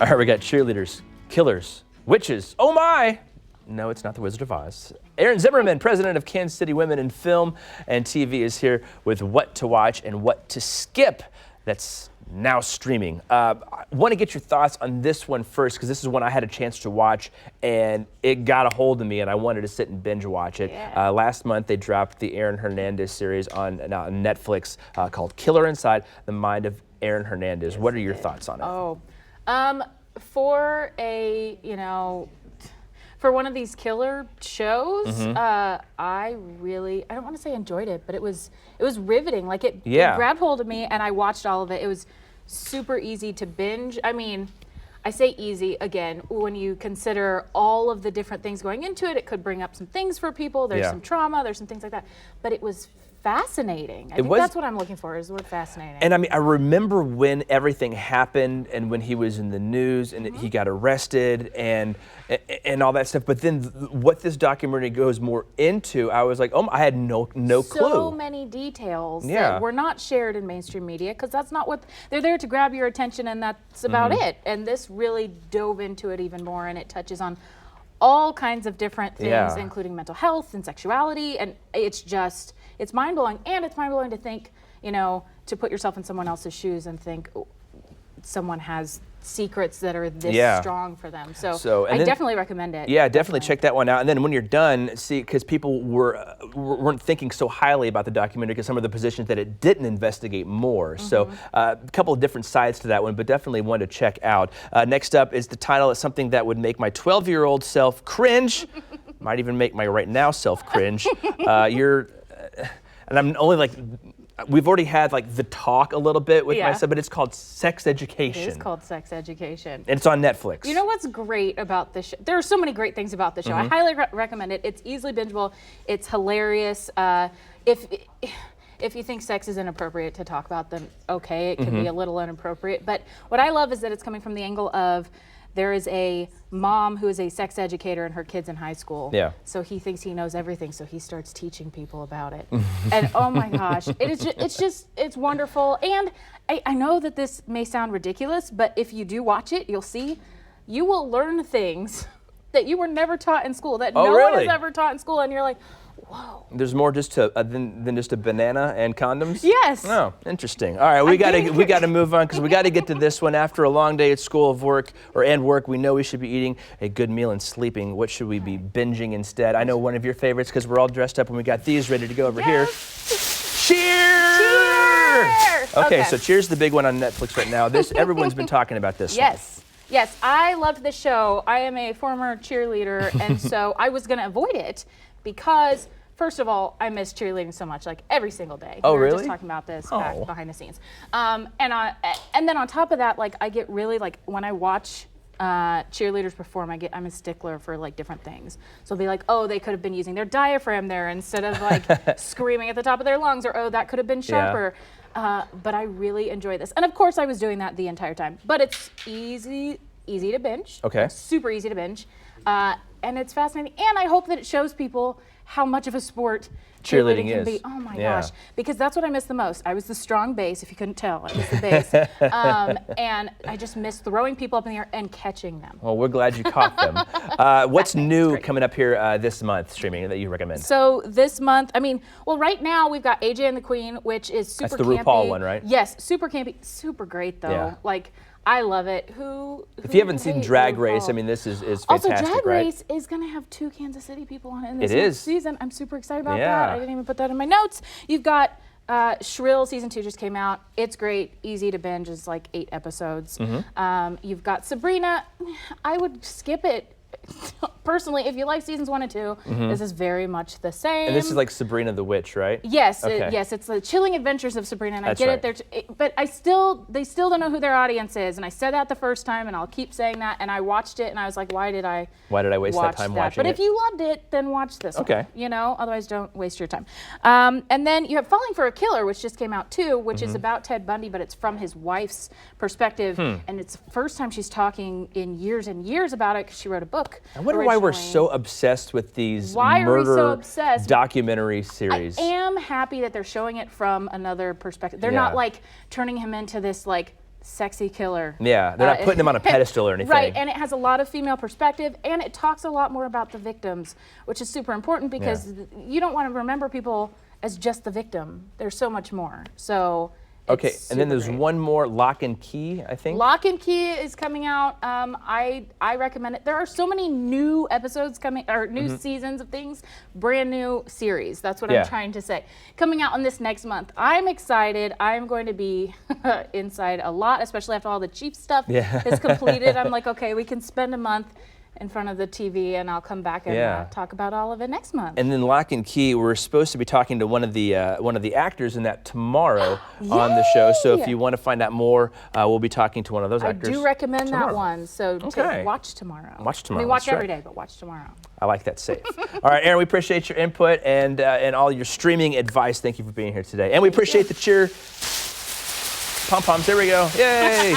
All right, we got cheerleaders, killers, witches. Oh my! No, it's not the Wizard of Oz. Erin Zimmerman, president of Kansas City Women in Film and TV, is here with what to watch and what to skip. That's now streaming. I want to get your thoughts on this one first, because this is one I had a chance to watch and it got a hold of me and I wanted to sit and binge watch it. Yeah. Last month they dropped the Erin Hernandez series on Netflix called Killer Inside the Mind of Erin Hernandez. What are your thoughts on it? For a, for one of these killer shows, I don't want to say enjoyed it, but it was riveting. Like it grabbed hold of me and I watched all of it. It was super easy to binge. I mean, I say easy, again, when you consider all of the different things going into it, it could bring up some things for people. There's some trauma, there's some things like that. But it was fascinating. I think that's what I'm looking for, is the word fascinating. And I mean, I remember when everything happened and when he was in the news and he got arrested and all that stuff. But then what this documentary goes more into, I was like, oh, I had no clue. So many details that were not shared in mainstream media, because that's not what they're there to grab your attention, and that's about it. And this really dove into it even more, and it touches on all kinds of different things, including mental health and sexuality, and it's mind-blowing. And it's mind-blowing to think, to put yourself in someone else's shoes and think someone has secrets that are this strong for them. So I definitely recommend it. Yeah, definitely check that one out. And then when you're done, see, because people weren't thinking so highly about the documentary because some of the positions that it didn't investigate more. So a couple of different sides to that one, but definitely one to check out. Next up is the title of something that would make my 12-year-old self cringe. Might even make my right now self cringe. And I'm only like, we've already had like the talk a little bit with my son, but it's called Sex Education. It is called Sex Education. And it's on Netflix. You know what's great about this show? There are so many great things about the show. I highly recommend it. It's easily bingeable. It's hilarious. If you think sex is inappropriate to talk about, then okay, it can be a little inappropriate. But what I love is that it's coming from the angle of there is a mom who is a sex educator and her kid's in high school. Yeah. So he thinks he knows everything, so he starts teaching people about it. And oh my gosh, it's wonderful. And I know that this may sound ridiculous, but if you do watch it, you'll see, you will learn things that you were never taught in school, that no one has ever taught in school, and you're like, whoa. There's more just than just a banana and condoms? Yes. Oh, interesting. All right, we got to move on, because we got to get to this one. After a long day at school of work and work, we know we should be eating a good meal and sleeping. What should we be binging instead? I know one of your favorites, because we're all dressed up and we got these ready to go over here. Cheers! Cheers! Okay, so Cheers, the big one on Netflix right now. Everyone's been talking about this one. Yes, I loved this show. I am a former cheerleader, and so I was going to avoid it because, first of all, I miss cheerleading so much, like every single day. Oh, we were really? just talking about this back behind the scenes. And then on top of that, like I get really, like when I watch cheerleaders perform, I'm a stickler for like different things. So I'll be like, oh, they could have been using their diaphragm there instead of like screaming at the top of their lungs, or oh, that could have been sharper. But I really enjoy this. And of course I was doing that the entire time, but it's easy to binge. Okay. Super easy to binge. And it's fascinating. And I hope that it shows people how much of a sport cheerleading can be. Oh my gosh. Because that's what I miss the most. I was the strong base, if you couldn't tell. I was the base. And I just miss throwing people up in the air and catching them. Well, we're glad you caught them. What's new coming up here this month streaming that you recommend? So this month, right now we've got AJ and the Queen, which is super campy. That's the RuPaul one, right? Yes, super campy, super great though. Yeah. Like, I love it. If you haven't seen Drag Race, this is fantastic, also, Drag right? Race is going to have 2 Kansas City people on it in this It is. season. I'm super excited about that. I didn't even put that in my notes. You've got Shrill season 2 just came out. It's great, easy to binge. It's like 8 episodes. You've got Sabrina. I would skip it. Personally, if you like seasons 1 and 2, this is very much the same. And this is like Sabrina the Witch, right? Yes, yes, it's the chilling adventures of Sabrina, and I get it. But they still don't know who their audience is, and I said that the first time, and I'll keep saying that. And I watched it, and I was like, why did I waste that time watching it? But if you loved it, then watch this one. Otherwise don't waste your time. And then you have Falling for a Killer, which just came out too, which is about Ted Bundy, but it's from his wife's perspective, and it's the first time she's talking in years and years about it, because she wrote a book. I wonder why we're so obsessed with these murder documentary series. I am happy that they're showing it from another perspective. They're not like turning him into this like sexy killer. Yeah, they're not putting him on a pedestal or anything. Right, and it has a lot of female perspective, and it talks a lot more about the victims, which is super important because you don't want to remember people as just the victim. There's so much more. So. Okay, and then there's great. one more, Lock and Key, I think. Lock and Key is coming out. I recommend it. There are so many new episodes coming, or new seasons of things, brand new series. That's what I'm trying to say. Coming out on this next month. I'm excited. I'm going to be inside a lot, especially after all the Chief stuff is completed. I'm like, okay, we can spend a month in front of the TV, and I'll come back and talk about all of it next month. And then Lock and Key, we're supposed to be talking to one of the actors in that tomorrow on the show. So if you want to find out more, we'll be talking to one of those actors. I do recommend tomorrow. that one. So watch tomorrow. Watch tomorrow. I mean, watch every day, but watch tomorrow. I like that safe. All right, Erin, we appreciate your input and all your streaming advice. Thank you for being here today. And we appreciate the cheer pom-poms. There we go. Yay.